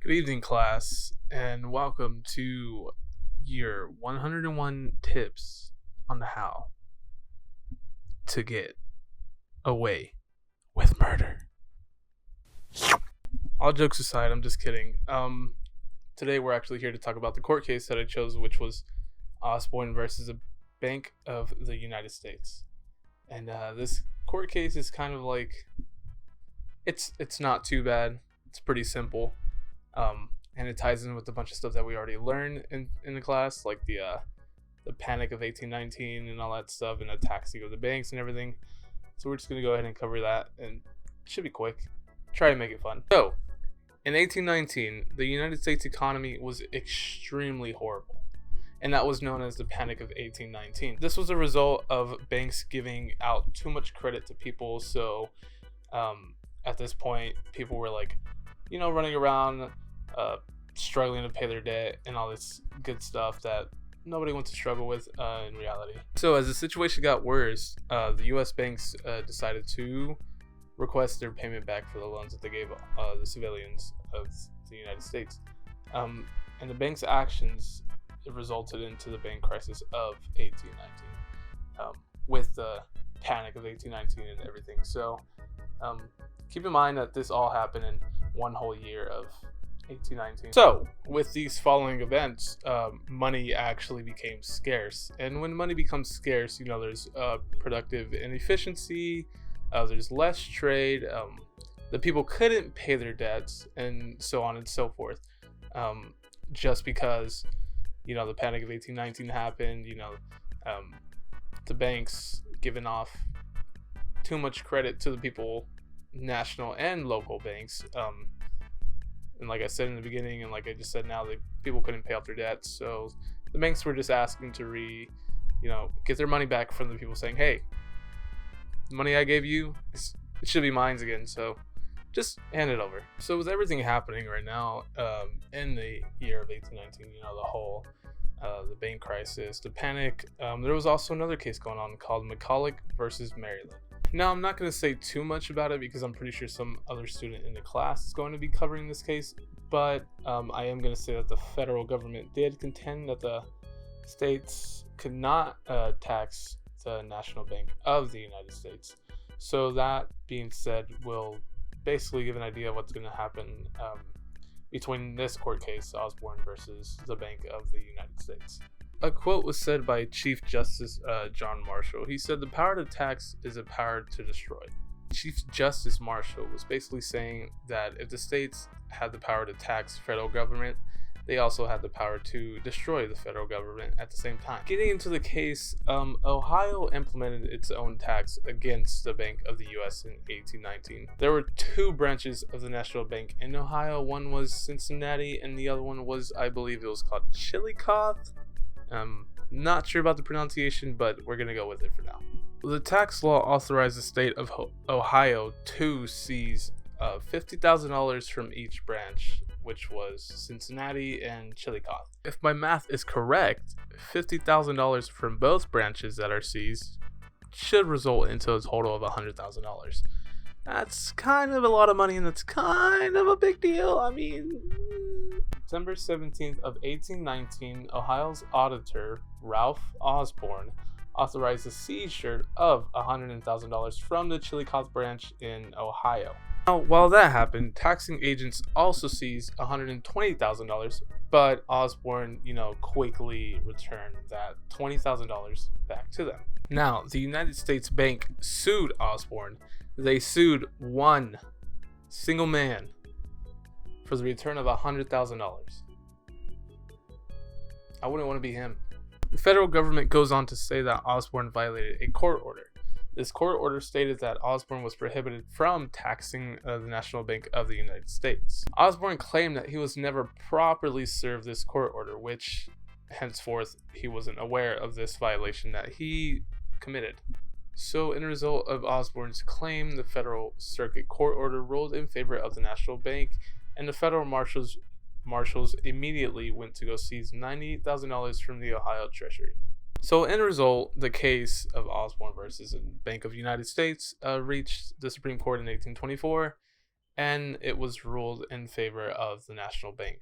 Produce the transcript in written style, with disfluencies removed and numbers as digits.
Good evening, class, and welcome to your 101 tips on how to get away with murder. All jokes aside, I'm just kidding. Today we're actually here to talk about the court case that I chose, which was Osborn versus the Bank of the United States. And this court case is kind of like it's not too bad. It's pretty simple. And it ties in with a bunch of stuff that we already learned in the class, like the panic of 1819 and all that stuff, and the taxing of the banks and everything. So we're just gonna go ahead and cover that, and it should be quick. Try to make it fun. So, in 1819, the United States economy was extremely horrible, and that was known as the Panic of 1819. This was a result of banks giving out too much credit to people. So, at this point, people were like, running around struggling to pay their debt and all this good stuff that nobody wants to struggle with in reality. So as the situation got worse, the U.S. banks decided to request their payment back for the loans that they gave the civilians of the United States. And the bank's actions resulted into the bank crisis of 1819 with the panic of 1819 and everything. So keep in mind that this all happened in one whole year of 1819. So, with these following events, money actually became scarce. And when money becomes scarce, there's productive inefficiency, there's less trade, the people couldn't pay their debts, and so on and so forth. Just because, the Panic of 1819 happened, the banks giving off too much credit to the people, national and local banks. And like I said in the beginning, and like I just said now, the people couldn't pay off their debts. So the banks were just asking to get their money back from the people, saying, hey, the money I gave you, it should be mine again. So just hand it over. So with everything happening right now in the year of 1819, the bank crisis, the panic, there was also another case going on called McCulloch versus Maryland. Now, I'm not going to say too much about it because I'm pretty sure some other student in the class is going to be covering this case, but I am going to say that the federal government did contend that the states could not tax the National Bank of the United States. So that being said, we'll basically give an idea of what's going to happen between this court case, Osborn versus the Bank of the United States. A quote was said by Chief Justice John Marshall. He said, "The power to tax is a power to destroy." Chief Justice Marshall was basically saying that if the states had the power to tax the federal government, they also had the power to destroy the federal government at the same time. Getting into the case, Ohio implemented its own tax against the Bank of the U.S. in 1819. There were two branches of the National Bank in Ohio. One was Cincinnati, and the other one was, I believe it was called Chillicothe. Not sure about the pronunciation, but we're going to go with it for now. The tax law authorized the state of Ohio to seize $50,000 from each branch, which was Cincinnati and Chillicothe. If my math is correct, $50,000 from both branches that are seized should result into a total of $100,000. That's kind of a lot of money, and that's kind of a big deal. I mean, September 17th of 1819, Ohio's auditor, Ralph Osborn, authorized the seizure of $100,000 from the Chillicothe branch in Ohio. Now, while that happened, taxing agents also seized $120,000, but Osborn, quickly returned that $20,000 back to them. Now, the United States Bank sued Osborn. They sued one single man for the return of $100,000. I wouldn't want to be him. The federal government goes on to say that Osborn violated a court order. This court order stated that Osborn was prohibited from taxing the National Bank of the United States. Osborn claimed that he was never properly served this court order, which henceforth he wasn't aware of this violation that he committed. So, in result of Osborn's claim, the Federal Circuit Court order ruled in favor of the National Bank, and the federal marshals immediately went to go seize $98,000 from the Ohio Treasury. So, in result, the case of Osborn versus the Bank of the United States reached the Supreme Court in 1824, and it was ruled in favor of the national bank.